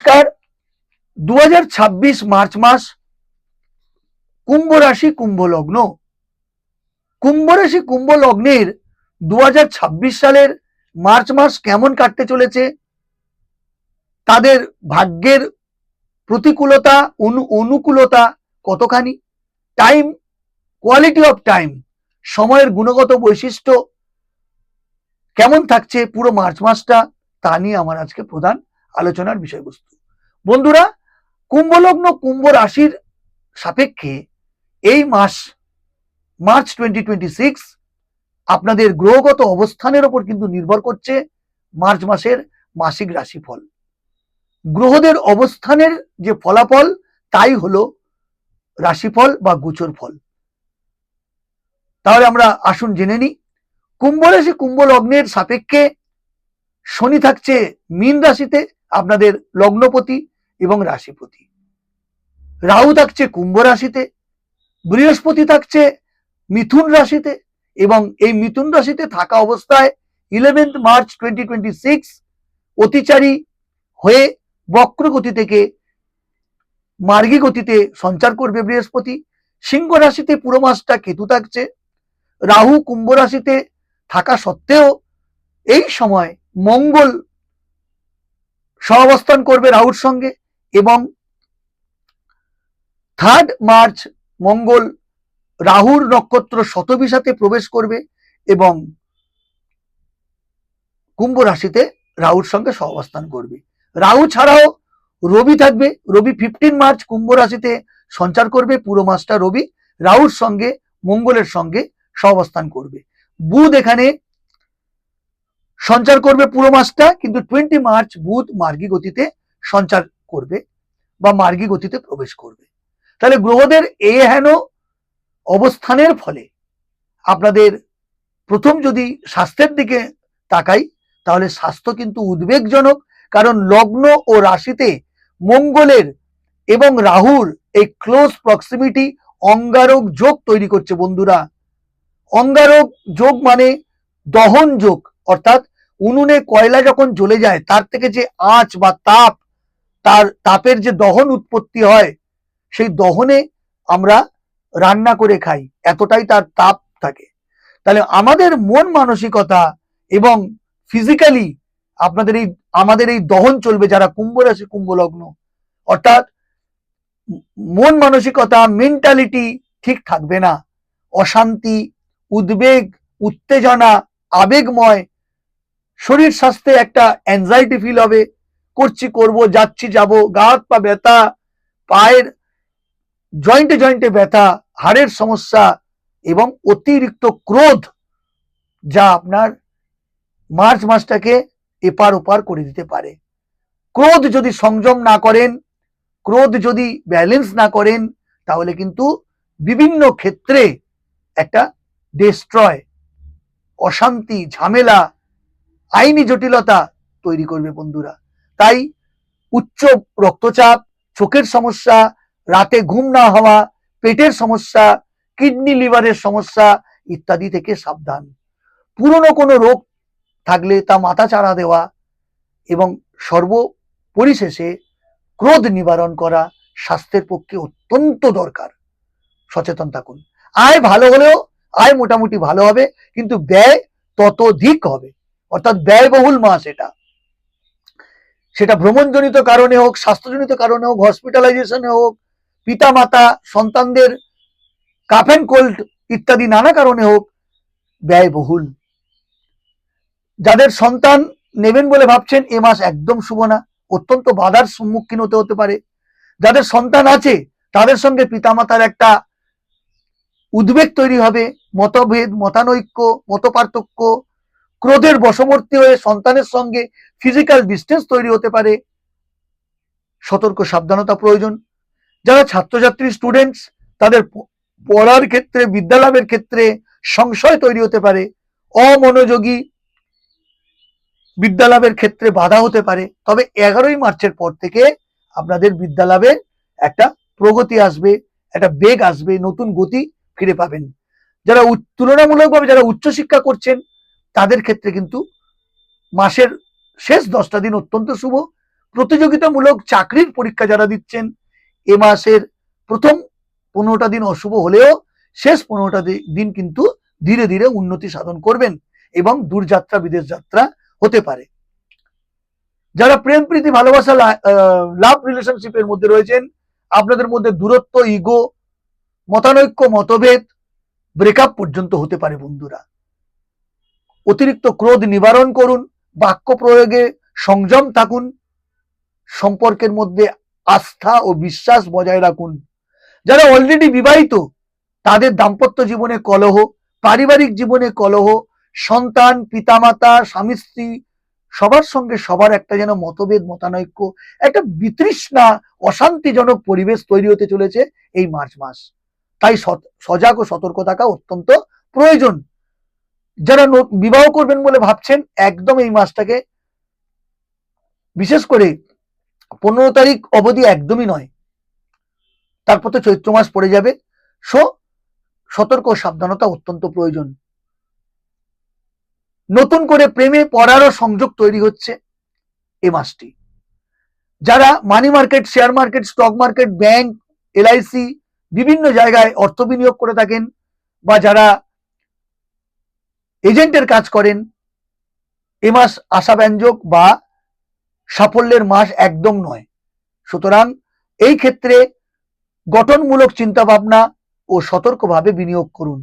নমস্কার। 2026 মার্চ মাস, কুম্ভ রাশি কুম্ভ লগ্ন। কুম্ভ রাশি কুম্ভ লগ্নের 2026 সালের মার্চ মাস কেমন কাটতে চলেছে, তাদের ভাগ্যের প্রতিকূলতা অনুকূলতা কতখানি, টাইম, কোয়ালিটি অফ টাইম, সময়ের গুণগত বৈশিষ্ট্য কেমন থাকছে পুরো মার্চ মাসটা, তা নিয়ে আমার আজকে প্রধান আলোচনার বিষয়বস্তু। বন্ধুরা, কুম্ভ লগ্ন কুম্ভ রাশির সাপেক্ষে এই মাস মার্চ 2026 আপনাদের গ্রহগত অবস্থানের উপর কিন্তু নির্ভর করছে মার্চ মাসের মাসিক রাশিফল। গ্রহদের অবস্থানের যে ফলাফল তাই হলো রাশিফল বা গোচর ফল। তাহলে আমরা আসুন জেনে নিই। কুম্ভ রাশি কুম্ভ লগ্নের সাপেক্ষে শনি থাকছে মীন রাশিতে, আপনাদের লগ্নপতি এবং রাশিপতি। রাহু থাকছে কুম্ভ রাশিতে, বৃহস্পতি থাকছে মিথুন রাশিতে, এবং এই মিথুন রাশিতে থাকা অবস্থায় 11 মার্চ 2026 অতিচারী হয়ে বক্র গতি থেকে মার্গী গতিতে সঞ্চার করবে বৃহস্পতি। সিংহ রাশিতে পুরো মাসটা কেতু থাকছে। রাহু কুম্ভ রাশিতে থাকা সত্ত্বেও এই সময় মঙ্গল সহাবস্থান করবে রাহুর সঙ্গে, এবং 3 মার্চ মঙ্গল রাহুর নক্ষত্র শতবিশাতে প্রবেশ করবে এবং কুম্ভ রাশিতে রাহুর সঙ্গে সহাবস্থান করবে। রাহু ছাড়াও রবি থাকবে। রবি 15 মার্চ কুম্ভ রাশিতে সঞ্চার করবে। পুরো মাসটা রবি রাহুর সঙ্গে মঙ্গলের সঙ্গে সহাবস্থান করবে। বুধ এখানে সঞ্চার করবে পুরো মাসটা, কিন্তু 20 মার্চ বুধ মার্গী গতিতে সঞ্চার করবে বা মার্গী গতিতে প্রবেশ করবে। তাহলে গ্রহদের এই হেন অবস্থানের ফলে আপনাদের প্রথম যদি স্বাস্থ্যের দিকে তাকাই, তাহলে স্বাস্থ্য কিন্তু উদ্বেগজনক। কারণ লগ্ন ও রাশিতে মঙ্গলের এবং রাহুর এই ক্লোজ প্রক্সিমিটি অঙ্গারক যোগ তৈরি করছে। বন্ধুরা, অঙ্গারক যোগ মানে দহন যোগ, অর্থাৎ উনুনে কয়লা যখন জ্বলে যায় তার থেকে যে আঁচ বা তাপ, তার তাপের যে দহন উৎপত্তি হয়, সেই দহনে আমরা রান্না করে খাই, এতটাই তার তাপ থাকে। তাহলে আমাদের মন মানসিকতা এবং ফিজিক্যালি আমাদের এই দহন চলবে যারা কুম্ভ রাশি কুম্ভ লগ্ন, অর্থাৎ মন মানসিকতা মেন্টালিটি ঠিক থাকবে না। অশান্তি, উদ্বেগ, উত্তেজনা, আবেগময়, শরীর স্বাস্থ্যে একটা অ্যাংজাইটি ফিল হবে, করছি করব, যাচ্ছি যাব, গা হাত পা ব্যথা, পায়ের জয়েন্টে জয়েন্টে ব্যথা, হাড়ের সমস্যা এবং অতিরিক্ত ক্রোধ, যা আপনার মার্চ মাসটাকে এপার ওপার করে দিতে পারে। ক্রোধ যদি সংযম না করেন, ক্রোধ যদি ব্যালেন্স না করেন, তাহলে কিন্তু বিভিন্ন ক্ষেত্রে একটা ডিস্ট্রয়, অশান্তি, ঝামেলা, আইনি জটিলতা তৈরি করবে বন্ধুরা। তাই উচ্চ রক্তচাপ, চোখের সমস্যা, রাতে ঘুম না হওয়া, পেটের সমস্যা, কিডনি লিভারের সমস্যা ইত্যাদি থেকে সাবধান। পুরনো কোনো রোগ থাকলে তা মাথা চাড়া দেওয়া এবং সর্বপরিশেষে ক্রোধ নিবারণ করা স্বাস্থ্যের পক্ষে অত্যন্ত দরকার। সচেতন থাকুন। আয় ভালো হলেও, আয় মোটামুটি ভালো হবে, কিন্তু ব্যয় ততোধিক হবে, অর্থাৎ ব্যয়বহুল মাস এটা। সেটা ভ্রমণজনিত কারণে হোক, স্বাস্থ্যজনিত কারণে হোক, হসপিটালাইজেশনে হোক, পিতা মাতা সন্তানদের কাফ অ্যান্ড কোল্ড ইত্যাদি নানা কারণে হোক, ব্যয়বহুল। যাদের সন্তান নেবেন বলে ভাবছেন, এ মাস একদম শুভ না, অত্যন্ত বাধার সম্মুখীন হতে পারে। যাদের সন্তান আছে তাদের সঙ্গে পিতামাতার একটা উদ্বেগ তৈরি হবে, মতভেদ, মতানৈক্য, মতপার্থক্য, ক্রোধের বশবর্তী হয়ে সন্তানের সঙ্গে ফিজিক্যাল ডিস্টেন্স তৈরি হতে পারে। সতর্ক সাবধানতা প্রয়োজন। যারা ছাত্রছাত্রী স্টুডেন্টস, তাদের পড়ার ক্ষেত্রে, বিদ্যালাভের ক্ষেত্রে সংশয় তৈরি হতে পারে। অমনোযোগী বিদ্যালাভের ক্ষেত্রে বাধা হতে পারে। তবে 11ই মার্চের পর থেকে আপনাদের বিদ্যালাভে একটা প্রগতি আসবে, একটা বেগ আসবে, নতুন গতি ফিরে পাবেন। যারা তুলনামূলকভাবে যারা উচ্চশিক্ষা করছেন তাদের ক্ষেত্রে কিন্তু মাসের শেষ 10টা দিন অত্যন্ত শুভ। প্রতিযোগিতামূলক চাকরির পরীক্ষা যারা দিচ্ছেন, এ মাসের প্রথম 15টা দিন অশুভ হলেও শেষ 15টা দিন কিন্তু ধীরে ধীরে উন্নতি সাধন করবেন এবং দূরযাত্রা বিদেশ যাত্রা হতে পারে। যারা প্রেম প্রীতি ভালোবাসা লাভ রিলেশনশিপের মধ্যে রয়েছেন, আপনাদের মধ্যে দূরত্ব, ইগো, মতানৈক্য, মতভেদ, ব্রেকআপ পর্যন্ত হতে পারে বন্ধুরা। অতিরিক্ত ক্রোধ নিবারণ করুন, বাক্য প্রয়োগে সংযম থাকুন, সম্পর্কের মধ্যে আস্থা ও বিশ্বাস বজায় রাখুন। যারা অলরেডি বিবাহিত, তাদের দাম্পত্য জীবনে কলহ, পারিবারিক জীবনে কলহ, সন্তান, পিতামাতা, স্বামী স্ত্রী সবার সঙ্গে সবার একটা যেন মতভেদ, মতানৈক্য, একটা বিতৃষ্ণা, অশান্তিজনক পরিবেশ তৈরি হতে চলেছে এই মার্চ মাস। তাই সজাগ ও সতর্ক থাকা অত্যন্ত প্রয়োজন। যারা বিবাহ করবেন বলে ভাবছেন, একদম এই মাসটাকে, বিশেষ করে 15 তারিখ অবধি একদমই নয়, তারপর তো চৈত্র মাস পড়ে যাবে। সতর্ক ও সাবধানতা অত্যন্ত প্রয়োজন। নতুন করে প্রেমে পড়ারও সংযোগ তৈরি হচ্ছে এ মাসটি। যারা money market, share market, stock market, bank, LIC বিভিন্ন জায়গায় অর্থ বিনিয়োগ করে থাকেন, বা যারা এজেন্টের কাজ করেন, এ মাস আশাব্যঞ্জক বা সাফল্যের মাস একদম নয়। সুতরাং এই ক্ষেত্রে গঠনমূলক চিন্তা ভাবনা ও সতর্কভাবে বিনিয়োগ করুন।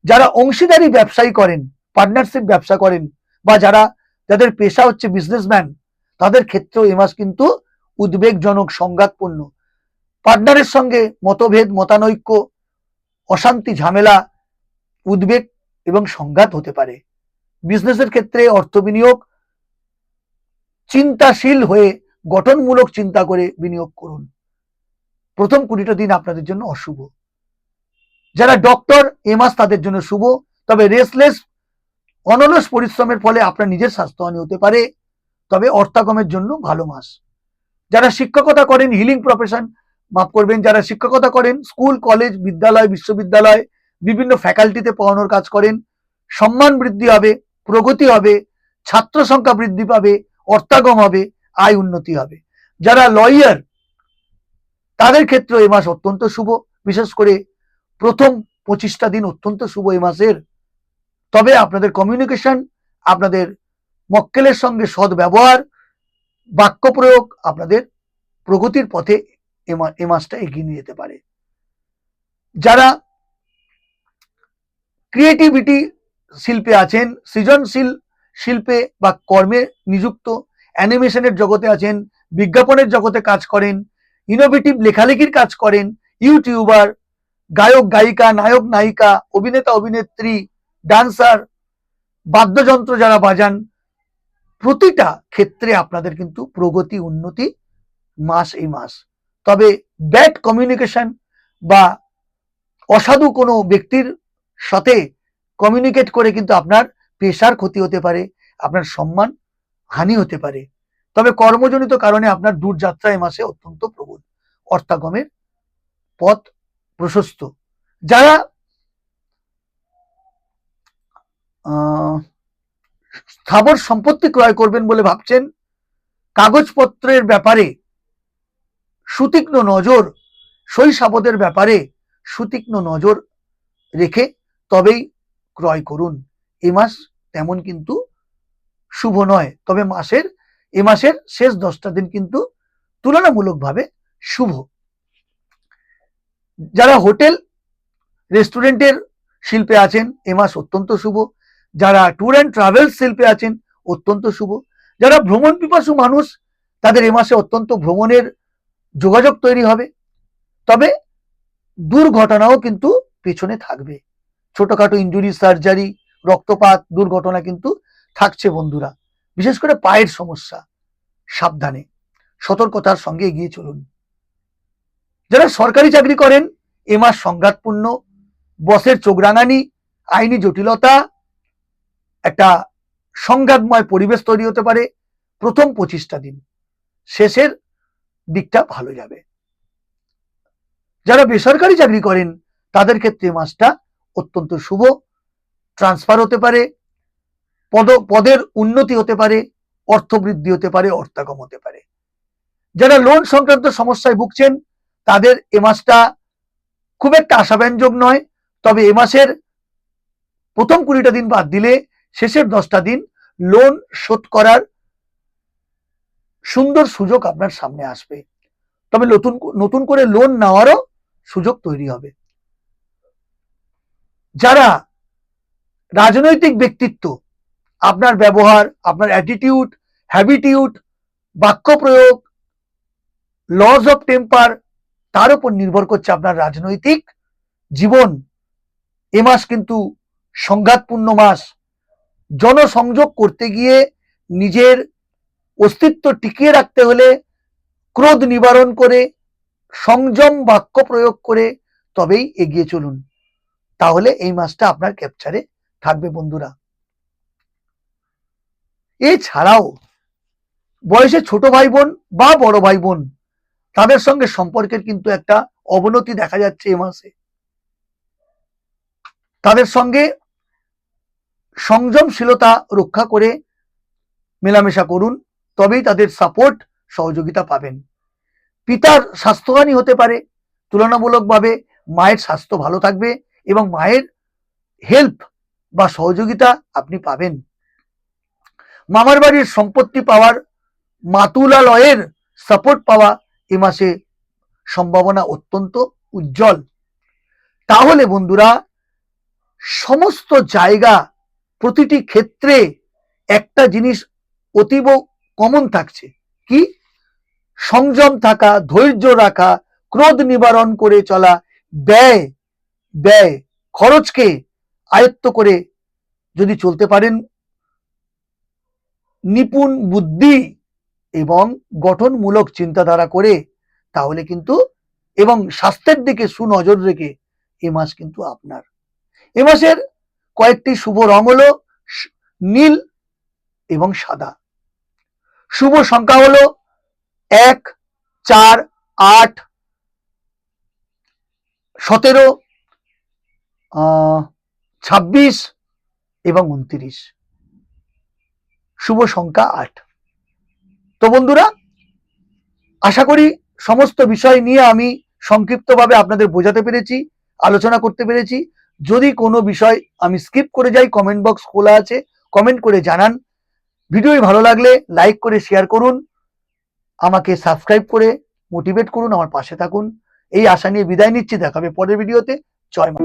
যারা অংশীদারি ব্যবসায়ী করেন, পার্টনারশিপ ব্যবসা করেন, বা যাদের পেশা হচ্ছে বিজনেসম্যান, তাদের ক্ষেত্রেও এ মাস কিন্তু উদ্বেগজনক, সংঘাতপূর্ণ। পার্টনারের সঙ্গে মতভেদ, মতানৈক্য, অশান্তি, ঝামেলা, উদ্বেগ এবং সংঘাত হতে পারে। বিজনেসের ক্ষেত্রে অর্থ বিনিয়োগ চিন্তাশীল হয়ে গঠনমূলক চিন্তা করে বিনিয়োগ করুন। প্রথম 20টা দিন আপনাদের জন্য অশুভ। যারা ডক্টর, এ মাস তাদের জন্য শুভ, তবে রেসলেস, অনলস পরিশ্রমের ফলে আপনার নিজের স্বাস্থ্যহানি হতে পারে, তবে অর্থাগমের জন্য ভালো মাস। যারা শিক্ষকতা করেন, হিলিং প্রফেশন, মাফ করবেন, যারা শিক্ষকতা করেন, স্কুল, কলেজ, বিদ্যালয়, বিশ্ববিদ্যালয়, বিভিন্ন ফ্যাকাল্টিতে পড়ানোর কাজ করেন, সম্মান বৃদ্ধি হবে, প্রগতি হবে, ছাত্র সংখ্যা বৃদ্ধি পাবে, অর্থাগম হবে, আয় উন্নতি হবে। যারা লয়ার, তাদের ক্ষেত্রে এই মাস অত্যন্ত শুভ। বিশেষ করে প্রথম 25টা দিন অত্যন্ত শুভ এই মাসের। তবে আপনাদের কমিউনিকেশন, আপনাদের মক্কেলের সঙ্গে সৎ ব্যবহার, বাক্য প্রয়োগ আপনাদের প্রগতির পথে এ মাসটা এগিয়ে নিয়ে যেতে পারে। যারা ক্রিয়েটিভিটি শিল্পে আছেন, সৃজনশীল শিল্পে বা কর্মে নিযুক্ত, অ্যানিমেশনের জগতে আছেন, বিজ্ঞাপনের জগতে কাজ করেন, ইনোভেটিভ লেখালেখির কাজ করেন, ইউটিউবার, গায়ক গায়িকা, নায়ক নায়িকা, অভিনেতা অভিনেত্রী, ডান্সার, বাদ্যযন্ত্র যারা বাজান, প্রতিটা ক্ষেত্রে আপনাদের কিন্তু প্রগতি, উন্নতি মাস এই মাস। তবে ব্যাড কমিউনিকেশন বা অসাধু কোনো ব্যক্তির সাথে কমিউনিকেট করে কিন্তু আপনার পেশার ক্ষতি হতে পারে, আপনার সম্মান হানি হতে পারে। তবে কর্মজনিত কারণে আপনার দূরযাত্রা এই মাসে অত্যন্ত প্রবল, অর্থাগমের পথ প্রশস্ত। যারা স্থাবর সম্পত্তি ক্রয় করবেন বলে ভাবছেন, কাগজপত্রের ব্যাপারে সুতীক্ষ্ণ নজর, সই সাবদের ব্যাপারে সুতীক্ষ্ণ নজর রেখে তবেই ক্রয় করুন। এ মাস তেমন কিন্তু শুভ নয়, তবে এ মাসের শেষ 10টা দিন কিন্তু তুলনামূলকভাবে শুভ। যারা হোটেল, রেস্টুরেন্টের শিল্পে আছেন, এ মাস অত্যন্ত শুভ। যারা ট্যুর অ্যান্ড ট্রাভেলস শিল্পে আছেন, অত্যন্ত শুভ। যারা ভ্রমণ পিপাসু মানুষ, তাদের এ মাসে অত্যন্ত ভ্রমণের যোগাযোগ তৈরি হবে। তবে দুর্ঘটনাও কিন্তু পেছনে থাকবে, ছোটখাটো ইনজুরি, সার্জারি, রক্তপাত, দুর্ঘটনা কিন্তু থাকছে বন্ধুরা। বিশেষ করে পায়ের সমস্যা, সাবধানে, সতর্কতার সঙ্গে এগিয়ে চলুন। যারা সরকারি চাকরি করেন, এ মাস সংঘাতপূর্ণ, বসের চোখরাঙানি, আইনি জটিলতা, একটা সংঘাতময় পরিবেশ তৈরি হতে পারে প্রথম 25টা দিন, শেষের দিকটা ভালো যাবে। যারা বেসরকারি চাকরি করেন, তাদের ক্ষেত্রে মাসটা অত্যন্ত শুভ, ট্রান্সফার হতে পারে, পদের উন্নতি হতে পারে, অর্থ বৃদ্ধি হতে পারে, অর্থাগম হতে পারে। যারা লোন সংক্রান্ত সমস্যায় ভুগছেন তাদের এ মাসটা খুব একটা আশাব্যঞ্জক নয়, তবে এ মাসের প্রথম 20টা দিন বাদ দিলে শেষের 10টা দিন লোন শোধ করার সুন্দর সুযোগ আপনার সামনে আসবে। তবে নতুন করে লোন নেওয়ারও সুযোগ তৈরি হবে। যারা রাজনৈতিক ব্যক্তিত্ব, আপনার ব্যবহার, আপনার অ্যাটিটিউড, হ্যাবিটিউড, বাক্য প্রয়োগ, লজ অফ টেম্পার, তার উপর নির্ভর করছে আপনার রাজনৈতিক জীবন। এ মাস কিন্তু সংঘাতপূর্ণ মাস। জনসংযোগ করতে গিয়ে নিজের অস্তিত্ব টিকিয়ে রাখতে হলে ক্রোধ নিবারণ করে, সংযম বাক্য প্রয়োগ করে তবেই এগিয়ে চলুন, তাহলে এই মাসটা আপনার ক্যাপচারে থাকবে বন্ধুরা। এছাড়াও বয়সে ছোট ভাই বোন বা বড় ভাই বোন, তাদের সঙ্গে সম্পর্কের কিন্তু একটা অবনতি দেখা যাচ্ছে এ মাসে। তাদের সঙ্গে সংযমশীলতা রক্ষা করে মেলামেশা করুন, তবেই তাদের সাপোর্ট সহযোগিতা পাবেন। পিতার স্বাস্থ্যহানি হতে পারে, তুলনামূলকভাবে মায়ের স্বাস্থ্য ভালো থাকবে এবং মায়ের হেল্প বা সহযোগিতা আপনি পাবেন। মামার বাড়ির সম্পত্তি পাওয়ার, মাতুলালয়ের সাপোর্ট পাওয়া এ মাসে সম্ভাবনা অত্যন্ত উজ্জ্বল। তাহলে বন্ধুরা, সমস্ত জায়গা, প্রতিটি ক্ষেত্রে একটা জিনিস অতীব কমন থাকছে, কি? সংযম থাকা, ধৈর্য রাখা, ক্রোধ নিবারণ করে চলা, ব্যয় খরচকে আয়ত্ত করে যদি চলতে পারেন, নিপুণ বুদ্ধি এবং গঠনমূলক চিন্তাধারা করে, তাহলে কিন্তু, এবং স্বাস্থ্যের দিকে সুনজর রেখে এ মাস কিন্তু আপনার। এ মাসের কয়েকটি শুভ রং হলো নীল এবং সাদা। শুভ সংখ্যা হলো 1, 4, 8, 17, 26 এবং 29। শুভ সংখ্যা 8। তো বন্ধুরা, আশা করি সমস্ত বিষয় নিয়ে আমি সংক্ষিপ্তভাবে আপনাদের বোঝাতে পেরেছি, আলোচনা করতে পেরেছি। যদি কোনো বিষয় আমি স্কিপ করে যাই, কমেন্ট বক্স খোলা আছে, কমেন্ট করে জানান। ভিডিও ভালো লাগলে লাইক করে শেয়ার করুন, আমাকে সাবস্ক্রাইব করে মোটিভেট করুন, আমার পাশে থাকুন। এই আশা নিয়ে বিদায় নিচ্ছি, দেখা হবে পরের ভিডিওতে। জয় মা।